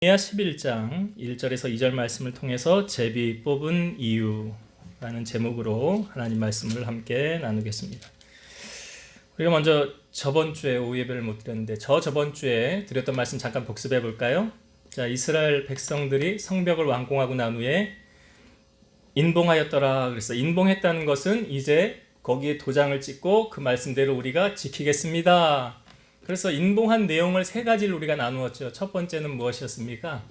예레미야 11장 1절에서 2절 말씀을 통해서 제비 뽑은 이유라는 제목으로 하나님 말씀을 함께 나누겠습니다. 우리가 먼저 저번 주에 오후 예배를 못 드렸는데 저번 주에 드렸던 말씀 잠깐 복습해 볼까요? 자, 이스라엘 백성들이 성벽을 완공하고 난 후에 인봉하였더라 그랬어요. 인봉했다는 것은 이제 거기에 도장을 찍고 그 말씀대로 우리가 지키겠습니다. 그래서 인봉한 내용을 세 가지를 우리가 나누었죠. 첫 번째는 무엇이었습니까?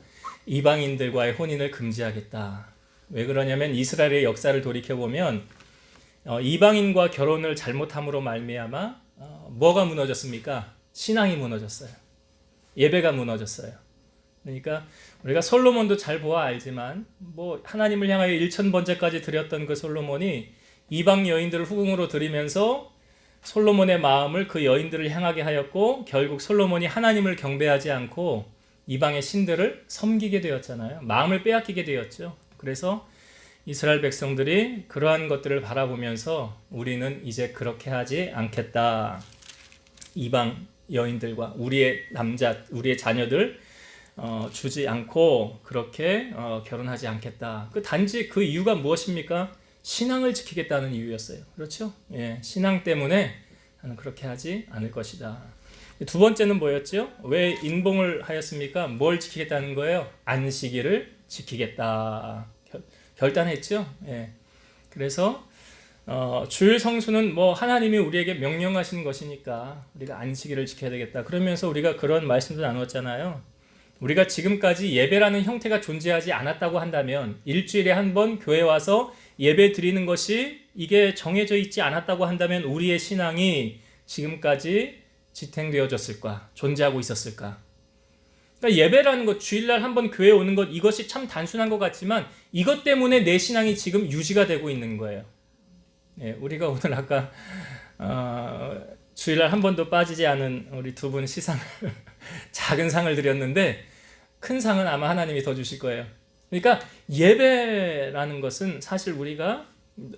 이방인들과의 혼인을 금지하겠다. 왜 그러냐면 이스라엘의 역사를 돌이켜보면 이방인과 결혼을 잘못함으로 말미암아 뭐가 무너졌습니까? 신앙이 무너졌어요. 예배가 무너졌어요. 그러니까 우리가 솔로몬도 잘 보아 알지만 하나님을 향하여 1000번째까지 드렸던 그 솔로몬이 이방 여인들을 후궁으로 들이면서 솔로몬의 마음을 그 여인들을 향하게 하였고 결국 솔로몬이 하나님을 경배하지 않고 이방의 신들을 섬기게 되었잖아요. 마음을 빼앗기게 되었죠. 그래서 이스라엘 백성들이 그러한 것들을 바라보면서 우리는 이제 그렇게 하지 않겠다. 이방 여인들과 우리의 자녀들 주지 않고 그렇게 결혼하지 않겠다. 단지 그 이유가 무엇입니까? 신앙을 지키겠다는 이유였어요. 그렇죠? 예, 신앙 때문에 나는 그렇게 하지 않을 것이다. 두 번째는 뭐였죠? 왜 인봉을 하였습니까? 뭘 지키겠다는 거예요? 안식일을 지키겠다. 결단했죠? 예. 그래서 주일 성수는 하나님이 우리에게 명령하신 것이니까 우리가 안식일을 지켜야 되겠다. 그러면서 우리가 그런 말씀도 나눴잖아요. 우리가 지금까지 예배라는 형태가 존재하지 않았다고 한다면 일주일에 한 번 교회 와서 예배 드리는 것이 이게 정해져 있지 않았다고 한다면 우리의 신앙이 지금까지 지탱되어졌을까? 존재하고 있었을까? 그러니까 예배라는 것, 주일날 한 번 교회 오는 것, 이것이 참 단순한 것 같지만 이것 때문에 내 신앙이 지금 유지가 되고 있는 거예요. 예, 우리가 오늘 아까 주일날 한 번도 빠지지 않은 우리 두 분 시상을 작은 상을 드렸는데 큰 상은 아마 하나님이 더 주실 거예요. 그러니까 예배라는 것은 사실 우리가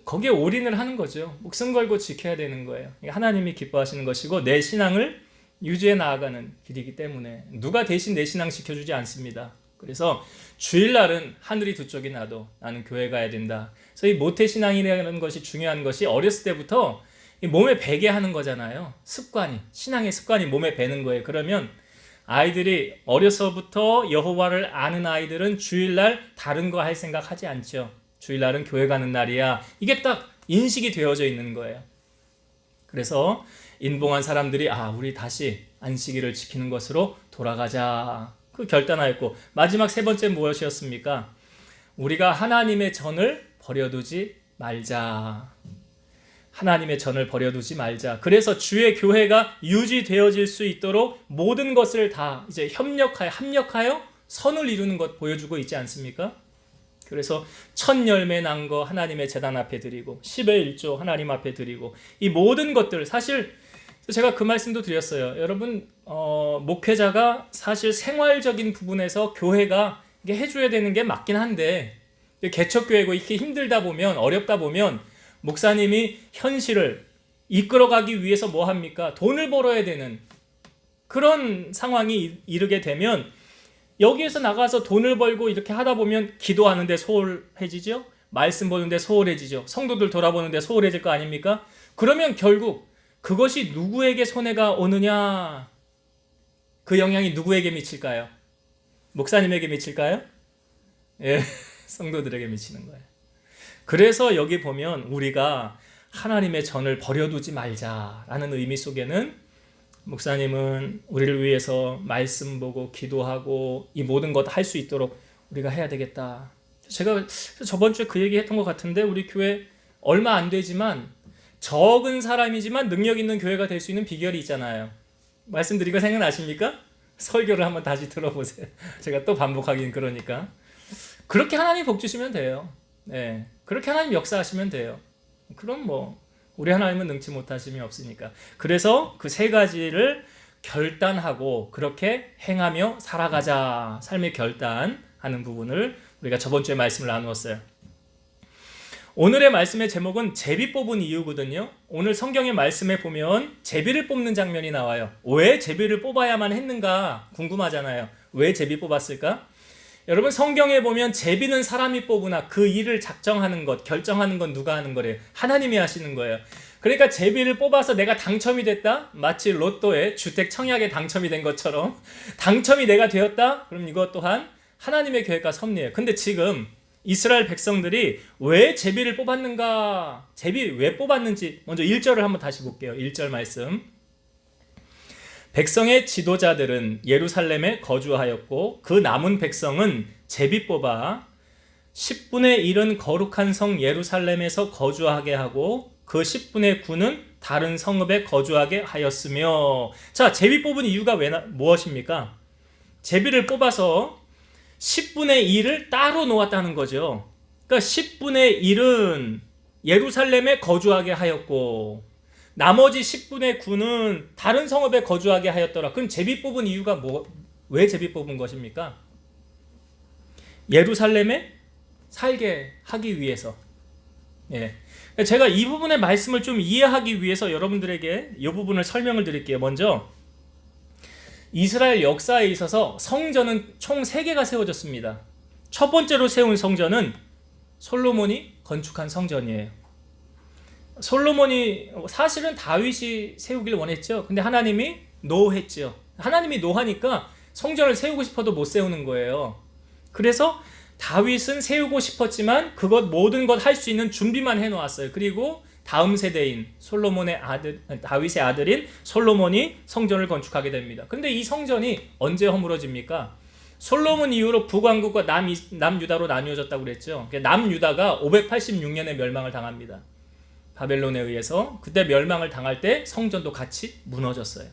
거기에 올인을 하는 거죠. 목숨 걸고 지켜야 되는 거예요. 하나님이 기뻐하시는 것이고 내 신앙을 유지해 나아가는 길이기 때문에 누가 대신 내 신앙 지켜주지 않습니다. 그래서 주일날은 하늘이 두 쪽이 나도 나는 교회 가야 된다. 그래서 이 모태신앙이라는 것이 중요한 것이 어렸을 때부터 몸에 배게 하는 거잖아요. 신앙의 습관이 몸에 배는 거예요. 그러면 아이들이 어려서부터 여호와를 아는 아이들은 주일날 다른 거 할 생각 하지 않죠. 주일날은 교회 가는 날이야. 이게 딱 인식이 되어져 있는 거예요. 그래서 인봉한 사람들이 우리 다시 안식일을 지키는 것으로 돌아가자. 그 결단하였고 마지막 세 번째 무엇이었습니까? 우리가 하나님의 전을 버려두지 말자. 하나님의 전을 버려두지 말자. 그래서 주의 교회가 유지되어질 수 있도록 모든 것을 다 이제 합력하여 선을 이루는 것 보여주고 있지 않습니까? 그래서 첫 열매 난 거 하나님의 제단 앞에 드리고 10의 1조 하나님 앞에 드리고 이 모든 것들 사실 제가 그 말씀도 드렸어요. 여러분 목회자가 사실 생활적인 부분에서 교회가 이게 해줘야 되는 게 맞긴 한데 개척교회고 이렇게 힘들다 보면 어렵다 보면 목사님이 현실을 이끌어가기 위해서 뭐 합니까? 돈을 벌어야 되는 그런 상황이 이르게 되면 여기에서 나가서 돈을 벌고 이렇게 하다 보면 기도하는데 소홀해지죠? 말씀 보는데 소홀해지죠? 성도들 돌아보는데 소홀해질 거 아닙니까? 그러면 결국 그것이 누구에게 손해가 오느냐? 그 영향이 누구에게 미칠까요? 목사님에게 미칠까요? 예, 성도들에게 미치는 거예요. 그래서 여기 보면 우리가 하나님의 전을 버려두지 말자라는 의미 속에는 목사님은 우리를 위해서 말씀 보고 기도하고 이 모든 것 할 수 있도록 우리가 해야 되겠다. 제가 저번 주에 그 얘기 했던 것 같은데 우리 교회 얼마 안 되지만 적은 사람이지만 능력 있는 교회가 될 수 있는 비결이 있잖아요. 말씀드린 거 생각나십니까? 설교를 한번 다시 들어보세요. 제가 또 반복하긴 그러니까. 그렇게 하나님 복 주시면 돼요. 네, 그렇게 하나님 역사하시면 돼요. 그럼 우리 하나님은 능치 못하심이 없으니까. 그래서 그 세 가지를 결단하고 그렇게 행하며 살아가자. 삶의 결단하는 부분을 우리가 저번 주에 말씀을 나누었어요. 오늘의 말씀의 제목은 제비 뽑은 이유거든요. 오늘 성경의 말씀에 보면 제비를 뽑는 장면이 나와요. 왜 제비를 뽑아야만 했는가 궁금하잖아요. 왜 제비 뽑았을까? 여러분 성경에 보면 제비는 사람이 뽑으나 그 일을 작정하는 것, 결정하는 건 누가 하는 거래요? 하나님이 하시는 거예요. 그러니까 제비를 뽑아서 내가 당첨이 됐다? 마치 로또에 주택 청약에 당첨이 된 것처럼 당첨이 내가 되었다? 그럼 이것 또한 하나님의 계획과 섭리예요. 근데 지금 이스라엘 백성들이 왜 제비를 뽑았는가? 제비 왜 뽑았는지 먼저 1절을 한번 다시 볼게요. 1절 말씀. 백성의 지도자들은 예루살렘에 거주하였고 그 남은 백성은 제비 뽑아 10분의 1은 거룩한 성 예루살렘에서 거주하게 하고 그 10분의 9는 다른 성읍에 거주하게 하였으며. 자, 제비 뽑은 이유가 무엇입니까? 제비를 뽑아서 10분의 1을 따로 놓았다는 거죠. 그러니까 10분의 1은 예루살렘에 거주하게 하였고 나머지 10분의 9는 다른 성읍에 거주하게 하였더라. 그럼 제비 뽑은 이유가 왜 제비 뽑은 것입니까? 예루살렘에 살게 하기 위해서. 예. 제가 이 부분의 말씀을 좀 이해하기 위해서 여러분들에게 이 부분을 설명을 드릴게요. 먼저 이스라엘 역사에 있어서 성전은 총 3개가 세워졌습니다. 첫 번째로 세운 성전은 솔로몬이 건축한 성전이에요. 솔로몬이 사실은 다윗이 세우길 원했죠. 근데 하나님이 노했죠. 하나님이 노하니까 성전을 세우고 싶어도 못 세우는 거예요. 그래서 다윗은 세우고 싶었지만 그것 모든 것 할 수 있는 준비만 해놓았어요. 그리고 다음 세대인 다윗의 아들인 솔로몬이 성전을 건축하게 됩니다. 근데 이 성전이 언제 허물어집니까? 솔로몬 이후로 북왕국과 남유다로 나뉘어졌다고 그랬죠. 남유다가 586년에 멸망을 당합니다. 바벨론에 의해서. 그때 멸망을 당할 때 성전도 같이 무너졌어요.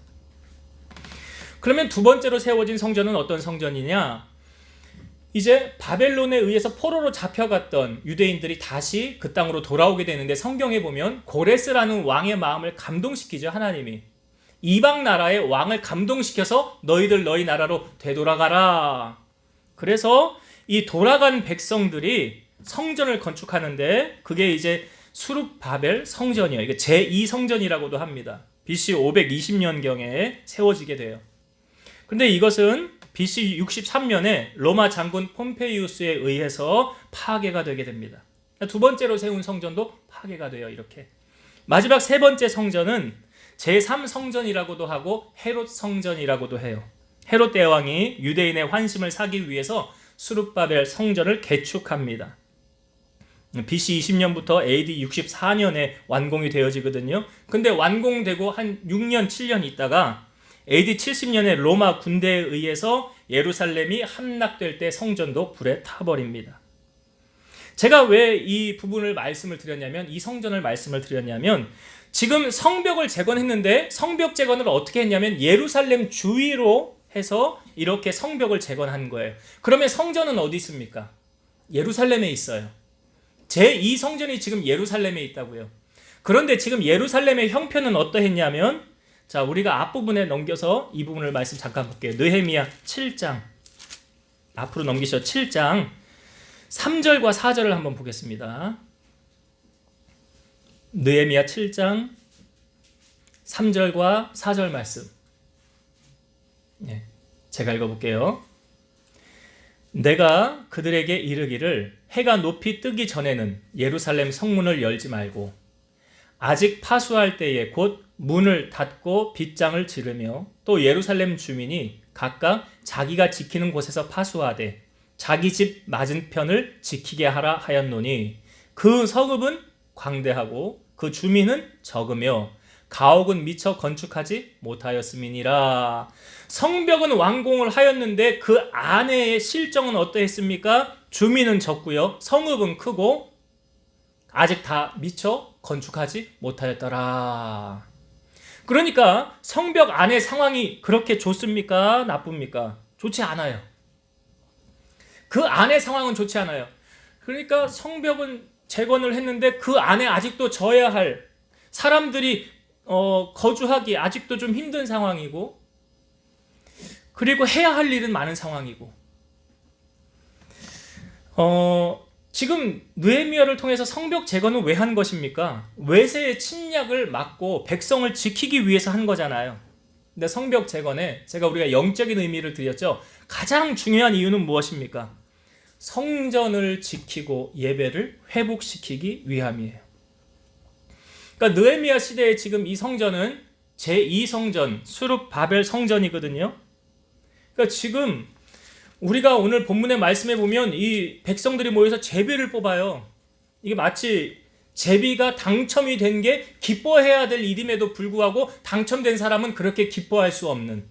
그러면 두 번째로 세워진 성전은 어떤 성전이냐? 이제 바벨론에 의해서 포로로 잡혀갔던 유대인들이 다시 그 땅으로 돌아오게 되는데 성경에 보면 고레스라는 왕의 마음을 감동시키죠. 하나님이 이방 나라의 왕을 감동시켜서 너희들 너희 나라로 되돌아가라. 그래서 이 돌아간 백성들이 성전을 건축하는데 그게 이제 수룹바벨 성전이에요. 이게 제2성전이라고도 합니다. BC 520년경에 세워지게 돼요. 근데 이것은 BC 63년에 로마 장군 폼페이우스에 의해서 파괴가 되게 됩니다. 두 번째로 세운 성전도 파괴가 돼요. 이렇게. 마지막 세 번째 성전은 제3성전이라고도 하고 헤롯 성전이라고도 해요. 헤롯 대왕이 유대인의 환심을 사기 위해서 수룹바벨 성전을 개축합니다. BC 20년부터 AD 64년에 완공이 되어지거든요. 근데 완공되고 한 6년, 7년 있다가 AD 70년에 로마 군대에 의해서 예루살렘이 함락될 때 성전도 불에 타버립니다. 제가 왜 이 부분을 말씀을 드렸냐면, 이 성전을 말씀을 드렸냐면, 지금 성벽을 재건했는데 성벽 재건을 어떻게 했냐면 예루살렘 주위로 해서 이렇게 성벽을 재건한 거예요. 그러면 성전은 어디 있습니까? 예루살렘에 있어요. 제2성전이 지금 예루살렘에 있다고요. 그런데 지금 예루살렘의 형편은 어떠했냐면, 자, 우리가 앞부분에 넘겨서 이 부분을 말씀 잠깐 볼게요. 느헤미야 7장 앞으로 넘기셔. 7장 3절과 4절을 한번 보겠습니다. 느헤미야 7장 3절과 4절 말씀. 제가 읽어볼게요. 내가 그들에게 이르기를 해가 높이 뜨기 전에는 예루살렘 성문을 열지 말고 아직 파수할 때에 곧 문을 닫고 빗장을 지르며 또 예루살렘 주민이 각각 자기가 지키는 곳에서 파수하되 자기 집 맞은편을 지키게 하라 하였노니 그 성읍은 광대하고 그 주민은 적으며 가옥은 미처 건축하지 못하였음이니라. 성벽은 완공을 하였는데 그 안에의 실정은 어떠했습니까? 주민은 적고요, 성읍은 크고 아직 다 미처 건축하지 못하였더라. 그러니까 성벽 안의 상황이 그렇게 좋습니까? 나쁩니까? 좋지 않아요. 그 안의 상황은 좋지 않아요. 그러니까 성벽은 재건을 했는데 그 안에 아직도 져야 할 사람들이 거주하기 아직도 좀 힘든 상황이고, 그리고 해야 할 일은 많은 상황이고, 지금 느헤미야를 통해서 성벽 재건은 왜 한 것입니까? 외세의 침략을 막고 백성을 지키기 위해서 한 거잖아요. 근데 성벽 재건에 제가 우리가 영적인 의미를 드렸죠. 가장 중요한 이유는 무엇입니까? 성전을 지키고 예배를 회복시키기 위함이에요. 그러니까 느헤미야 시대에 지금 이 성전은 제2성전, 수룹바벨 성전이거든요. 그러니까 지금 우리가 오늘 본문의 말씀에 보면 이 백성들이 모여서 제비를 뽑아요. 이게 마치 제비가 당첨이 된 게 기뻐해야 될 일임에도 불구하고 당첨된 사람은 그렇게 기뻐할 수 없는.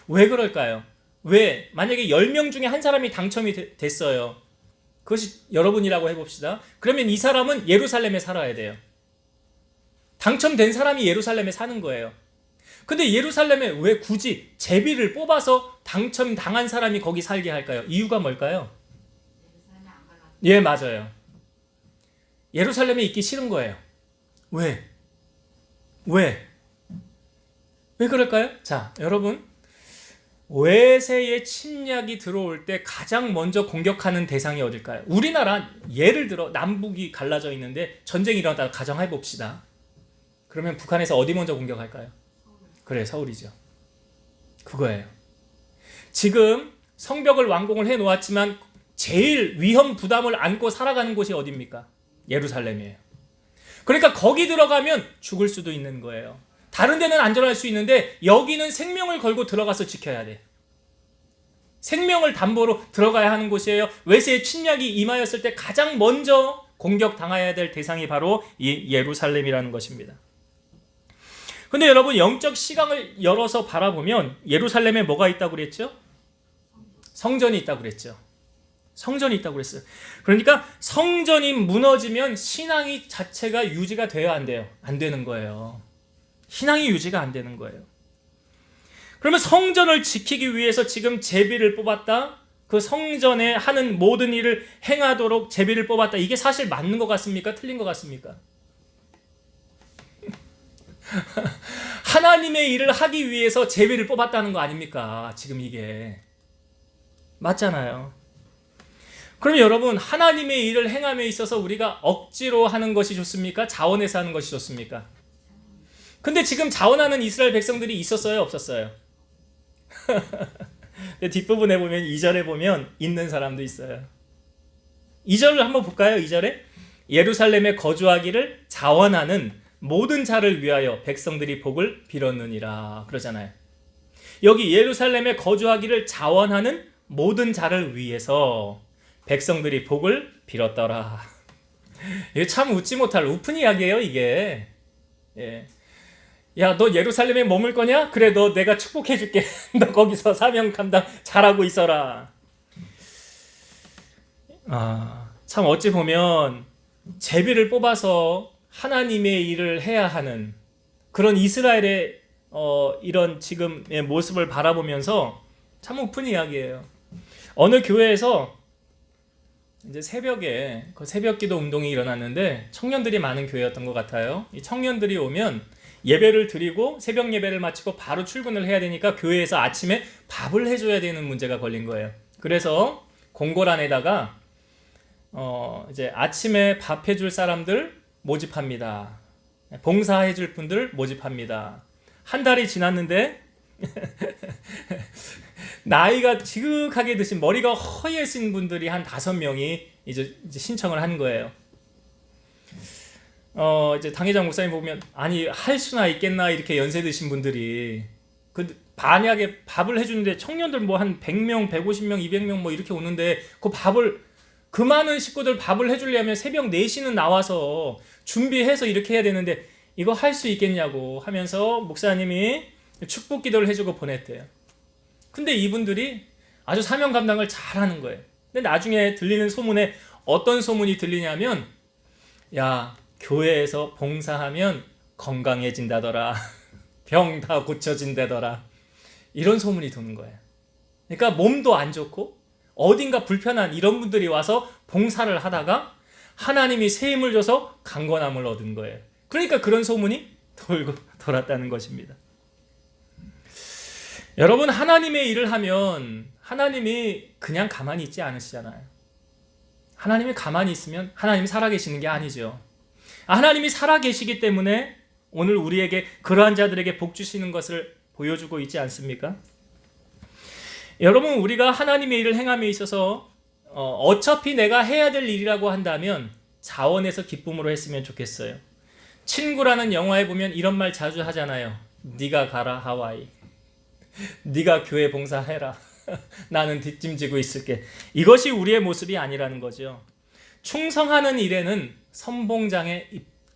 왜 그럴까요? 왜? 만약에 10명 중에 한 사람이 당첨이 됐어요. 그것이 여러분이라고 해봅시다. 그러면 이 사람은 예루살렘에 살아야 돼요. 당첨된 사람이 예루살렘에 사는 거예요. 근데 예루살렘에 왜 굳이 제비를 뽑아서 당첨당한 사람이 거기 살게 할까요? 이유가 뭘까요? 예, 맞아요. 예루살렘에 있기 싫은 거예요. 왜? 왜 그럴까요? 자, 여러분, 외세의 침략이 들어올 때 가장 먼저 공격하는 대상이 어딜까요? 우리나라 예를 들어 남북이 갈라져 있는데 전쟁이 일어났다고 가정해 봅시다. 그러면 북한에서 어디 먼저 공격할까요? 그래, 서울이죠. 그거예요. 지금 성벽을 완공을 해 놓았지만 제일 위험 부담을 안고 살아가는 곳이 어디입니까? 예루살렘이에요. 그러니까 거기 들어가면 죽을 수도 있는 거예요. 다른 데는 안전할 수 있는데 여기는 생명을 걸고 들어가서 지켜야 돼. 생명을 담보로 들어가야 하는 곳이에요. 외세의 침략이 임하였을 때 가장 먼저 공격당해야 될 대상이 바로 이 예루살렘이라는 것입니다. 근데 여러분, 영적 시각을 열어서 바라보면 예루살렘에 뭐가 있다고 그랬죠? 성전이 있다고 그랬죠. 성전이 있다고 그랬어요. 그러니까 성전이 무너지면 신앙이 자체가 유지가 돼야 안 돼요. 안 되는 거예요. 신앙이 유지가 안 되는 거예요. 그러면 성전을 지키기 위해서 지금 제비를 뽑았다. 그 성전에 하는 모든 일을 행하도록 제비를 뽑았다. 이게 사실 맞는 것 같습니까? 틀린 것 같습니까? 하나님의 일을 하기 위해서 제비를 뽑았다는 거 아닙니까? 지금 이게 맞잖아요. 그럼 여러분, 하나님의 일을 행함에 있어서 우리가 억지로 하는 것이 좋습니까? 자원해서 하는 것이 좋습니까? 근데 지금 자원하는 이스라엘 백성들이 있었어요? 없었어요? 뒷부분에 보면 2절에 보면 있는 사람도 있어요. 2절을 한번 볼까요? 2절에 예루살렘에 거주하기를 자원하는 모든 자를 위하여 백성들이 복을 빌었느니라 그러잖아요. 여기 예루살렘에 거주하기를 자원하는 모든 자를 위해서 백성들이 복을 빌었더라. 이게 참 웃지 못할 우픈 이야기예요, 이게. 예. 야, 너 예루살렘에 머물 거냐? 그래, 너 내가 축복해 줄게. 너 거기서 사명 감당 잘하고 있어라. 참 어찌 보면 제비를 뽑아서 하나님의 일을 해야 하는 그런 이스라엘의 이런 지금의 모습을 바라보면서 참 우픈 이야기예요. 어느 교회에서 이제 새벽에 그 새벽기도 운동이 일어났는데 청년들이 많은 교회였던 것 같아요. 이 청년들이 오면 예배를 드리고 새벽 예배를 마치고 바로 출근을 해야 되니까 교회에서 아침에 밥을 해줘야 되는 문제가 걸린 거예요. 그래서 공고란에다가 이제 아침에 밥 해줄 사람들 모집합니다. 봉사해줄 분들 모집합니다. 한 달이 지났는데 나이가 지극하게 드신 머리가 허예신 분들이 한 5명이 이제 신청을 한 거예요. 이제 당회장 목사님 보면 아니 할 수나 있겠나 이렇게 연세 드신 분들이 만약에 밥을 해주는데 청년들 뭐 한 100명, 150명, 200명 뭐 이렇게 오는데 그 많은 식구들 밥을 해주려면 새벽 4시는 나와서 준비해서 이렇게 해야 되는데 이거 할 수 있겠냐고 하면서 목사님이 축복 기도를 해주고 보냈대요. 근데 이분들이 아주 사명 감당을 잘하는 거예요. 근데 나중에 들리는 소문에 어떤 소문이 들리냐면 야, 교회에서 봉사하면 건강해진다더라. 병 다 고쳐진다더라. 이런 소문이 도는 거예요. 그러니까 몸도 안 좋고 어딘가 불편한 이런 분들이 와서 봉사를 하다가 하나님이 새 힘을 줘서 강건함을 얻은 거예요. 그러니까 그런 소문이 돌았다는 것입니다. 여러분, 하나님의 일을 하면 하나님이 그냥 가만히 있지 않으시잖아요. 하나님이 가만히 있으면 하나님이 살아계시는 게 아니죠. 하나님이 살아계시기 때문에 오늘 우리에게 그러한 자들에게 복 주시는 것을 보여주고 있지 않습니까? 여러분, 우리가 하나님의 일을 행함에 있어서 어차피 내가 해야 될 일이라고 한다면 자원해서 기쁨으로 했으면 좋겠어요. 친구라는 영화에 보면 이런 말 자주 하잖아요. 네가 가라 하와이. 네가 교회 봉사해라. 나는 뒷짐지고 있을게. 이것이 우리의 모습이 아니라는 거죠. 충성하는 일에는 선봉장에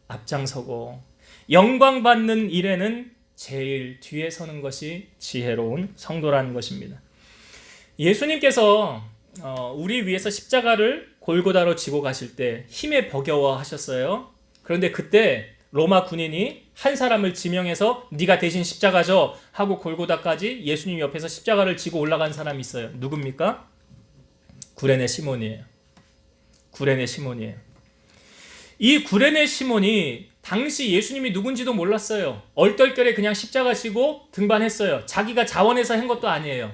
앞장서고 영광받는 일에는 제일 뒤에 서는 것이 지혜로운 성도라는 것입니다. 예수님께서 우리 위해서 십자가를 골고다로 지고 가실 때 힘에 버겨워 하셨어요. 그런데 그때 로마 군인이 한 사람을 지명해서 네가 대신 십자가 져 하고 골고다까지 예수님 옆에서 십자가를 지고 올라간 사람이 있어요. 누굽니까? 구레네 시몬이에요. 구레네 시몬이에요. 이 구레네 시몬이 당시 예수님이 누군지도 몰랐어요. 얼떨결에 그냥 십자가 지고 등반했어요. 자기가 자원해서 한 것도 아니에요.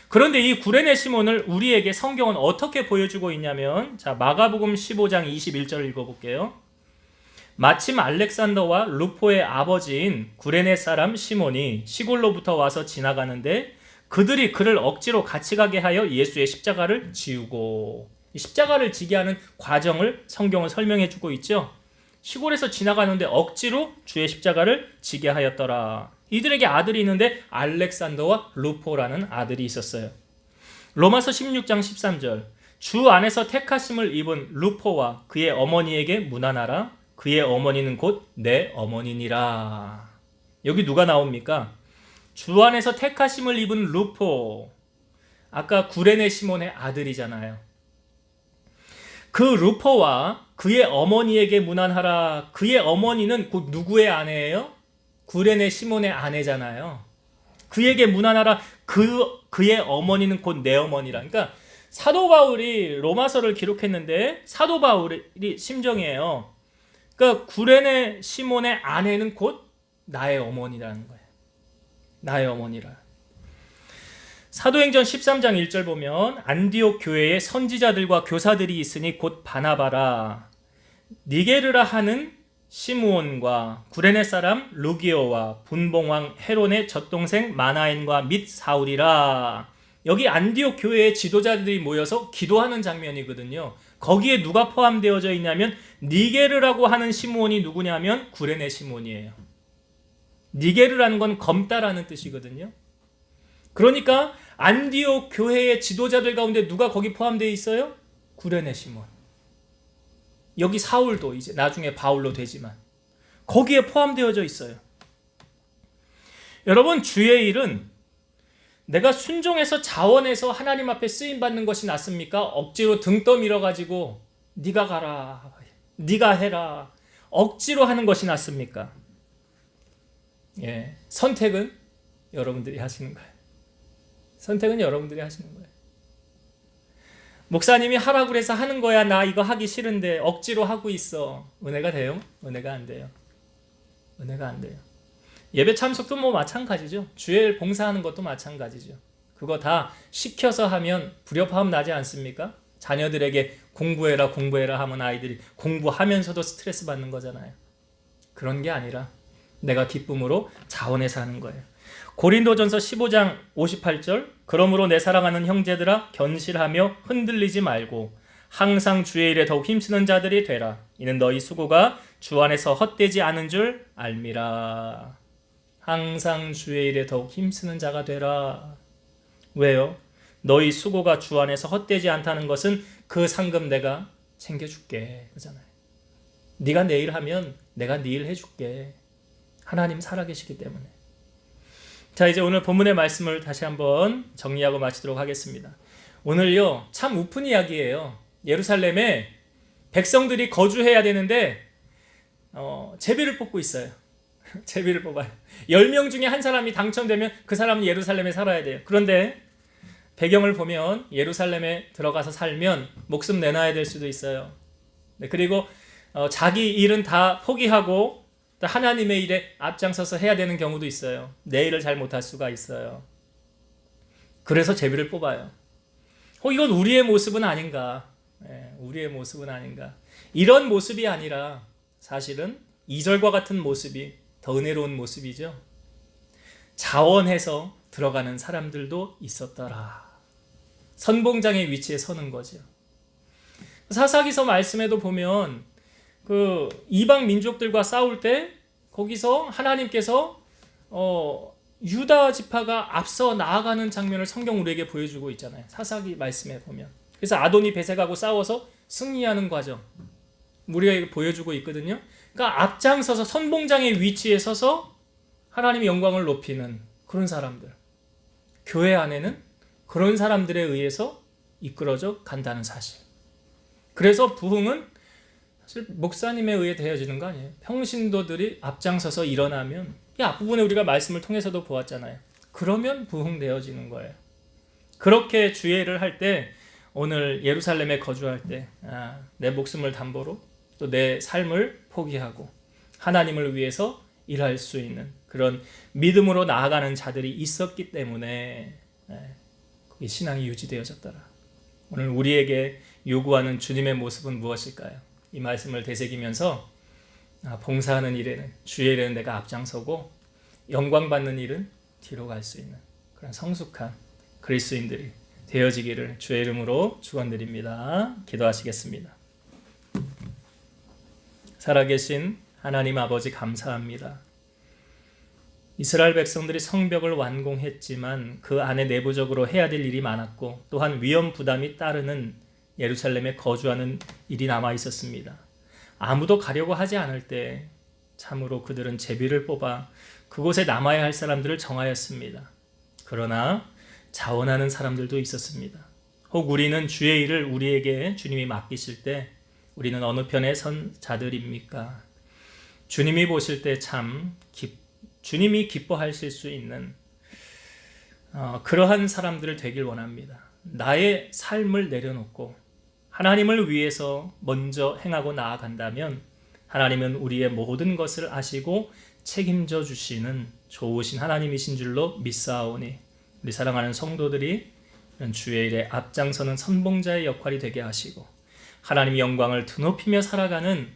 그런데 이 구레네 시몬을 우리에게 성경은 어떻게 보여주고 있냐면, 자, 마가복음 15장 21절을 읽어볼게요. 마침 알렉산더와 루포의 아버지인 구레네 사람 시몬이 시골로부터 와서 지나가는데 그들이 그를 억지로 같이 가게 하여 예수의 십자가를 지우고, 이 십자가를 지게 하는 과정을 성경은 설명해 주고 있죠. 시골에서 지나가는데 억지로 주의 십자가를 지게 하였더라. 이들에게 아들이 있는데 알렉산더와 루포라는 아들이 있었어요. 로마서 16장 13절, 주 안에서 택하심을 입은 루포와 그의 어머니에게 문안하라. 그의 어머니는 곧 내 어머니니라. 여기 누가 나옵니까? 주 안에서 택하심을 입은 루포. 아까 구레네 시몬의 아들이잖아요. 그 루포와 그의 어머니에게 문안하라. 그의 어머니는 곧 누구의 아내예요? 구레네 시몬의 아내잖아요. 그에게 문안하라. 그의 어머니는 곧 내 어머니라. 그러니까 사도 바울이 로마서를 기록했는데 사도 바울이 심정이에요. 그러니까 구레네 시몬의 아내는 곧 나의 어머니라는 거예요. 나의 어머니라. 사도행전 13장 1절 보면 안디옥 교회에 선지자들과 교사들이 있으니 곧 바나바라, 니게르라 하는 시므온과 구레네 사람 루기오와 분봉왕 헤론의 젖동생 마나엔과 및 사울이라. 여기 안디옥 교회의 지도자들이 모여서 기도하는 장면이거든요. 거기에 누가 포함되어져 있냐면 니게르라고 하는 시므온이 누구냐면 구레네 시몬이에요. 니게르라는 건 검다라는 뜻이거든요. 그러니까 안디옥 교회의 지도자들 가운데 누가 거기 포함되어 있어요? 구레네 시몬. 여기 사울도 이제 나중에 바울로 되지만 거기에 포함되어져 있어요. 여러분, 주의 일은 내가 순종해서 자원해서 하나님 앞에 쓰임 받는 것이 낫습니까? 억지로 등 떠밀어 가지고 네가 가라, 네가 해라, 억지로 하는 것이 낫습니까? 예, 선택은 여러분들이 하시는 거예요. 선택은 여러분들이 하시는 거예요. 목사님이 하라고 그래서 하는 거야. 나 이거 하기 싫은데 억지로 하고 있어. 은혜가 돼요? 은혜가 안 돼요. 은혜가 안 돼요. 예배 참석도 뭐 마찬가지죠. 주일 봉사하는 것도 마찬가지죠. 그거 다 시켜서 하면 불협화음 나지 않습니까? 자녀들에게 공부해라 공부해라 하면 아이들이 공부하면서도 스트레스 받는 거잖아요. 그런 게 아니라 내가 기쁨으로 자원해서 하는 거예요. 고린도전서 15장 58절, 그러므로 내 사랑하는 형제들아 견실하며 흔들리지 말고 항상 주의 일에 더욱 힘쓰는 자들이 되라. 이는 너희 수고가 주 안에서 헛되지 않은 줄 알미라. 항상 주의 일에 더욱 힘쓰는 자가 되라. 왜요? 너희 수고가 주 안에서 헛되지 않다는 것은 그 상금 내가 챙겨줄게 그러잖아요. 네가 내 일 하면 내가 네 일 해줄게. 하나님 살아계시기 때문에. 자, 이제 오늘 본문의 말씀을 다시 한번 정리하고 마치도록 하겠습니다. 오늘요, 참 우픈 이야기예요. 예루살렘에 백성들이 거주해야 되는데 제비를 뽑고 있어요. 제비를 뽑아요. 10명 중에 한 사람이 당첨되면 그 사람은 예루살렘에 살아야 돼요. 그런데 배경을 보면 예루살렘에 들어가서 살면 목숨 내놔야 될 수도 있어요. 그리고 자기 일은 다 포기하고 하나님의 일에 앞장서서 해야 되는 경우도 있어요. 내 일을 잘 못할 수가 있어요. 그래서 제비를 뽑아요. 이건 우리의 모습은 아닌가? 우리의 모습은 아닌가? 이런 모습이 아니라 사실은 2절과 같은 모습이 더 은혜로운 모습이죠. 자원해서 들어가는 사람들도 있었더라. 선봉장의 위치에 서는 거죠. 사사기서 말씀에도 보면 그 이방 민족들과 싸울 때 거기서 하나님께서 유다 지파가 앞서 나아가는 장면을 성경 우리에게 보여주고 있잖아요. 사사기 말씀에 보면. 그래서 아도니 베색하고 싸워서 승리하는 과정 우리에게 보여주고 있거든요. 그러니까 앞장서서 선봉장의 위치에 서서 하나님의 영광을 높이는 그런 사람들. 교회 안에는 그런 사람들에 의해서 이끌어져 간다는 사실. 그래서 부흥은 사실 목사님에 의해 되어지는 거 아니에요. 평신도들이 앞장서서 일어나면 이 앞부분에 우리가 말씀을 통해서도 보았잖아요. 그러면 부흥되어지는 거예요. 그렇게 주예를 할 때 오늘 예루살렘에 거주할 때 내 목숨을 담보로 또 내 삶을 포기하고 하나님을 위해서 일할 수 있는 그런 믿음으로 나아가는 자들이 있었기 때문에 거기 신앙이 유지되어졌더라. 오늘 우리에게 요구하는 주님의 모습은 무엇일까요? 이 말씀을 되새기면서 봉사하는 일에는 주의 일에는 내가 앞장서고 영광받는 일은 뒤로 갈 수 있는 그런 성숙한 그리스도인들이 되어지기를 주의 이름으로 축원드립니다. 기도하시겠습니다. 살아계신 하나님 아버지 감사합니다. 이스라엘 백성들이 성벽을 완공했지만 그 안에 내부적으로 해야 될 일이 많았고 또한 위험 부담이 따르는 예루살렘에 거주하는 일이 남아 있었습니다. 아무도 가려고 하지 않을 때 참으로 그들은 제비를 뽑아 그곳에 남아야 할 사람들을 정하였습니다. 그러나 자원하는 사람들도 있었습니다. 혹 우리는 주의 일을 우리에게 주님이 맡기실 때 우리는 어느 편에 선 자들입니까? 주님이 보실 때 참 주님이 기뻐하실 수 있는 그러한 사람들을 되길 원합니다. 나의 삶을 내려놓고 하나님을 위해서 먼저 행하고 나아간다면 하나님은 우리의 모든 것을 아시고 책임져 주시는 좋으신 하나님이신 줄로 믿사오니 우리 사랑하는 성도들이 이런 주의 일에 앞장서는 선봉자의 역할이 되게 하시고 하나님의 영광을 드높이며 살아가는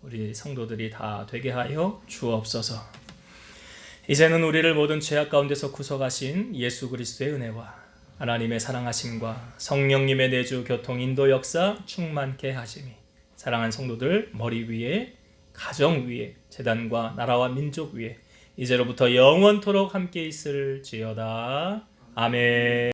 우리 성도들이 다 되게 하여 주옵소서. 이제는 우리를 모든 죄악 가운데서 구속하신 예수 그리스도의 은혜와 하나님의 사랑하심과 성령님의 내주 교통 인도 역사 충만케 하심이 사랑하는 성도들 머리 위에 가정 위에 제단과 나라와 민족 위에 이제로부터 영원토록 함께 있을지어다. 아멘.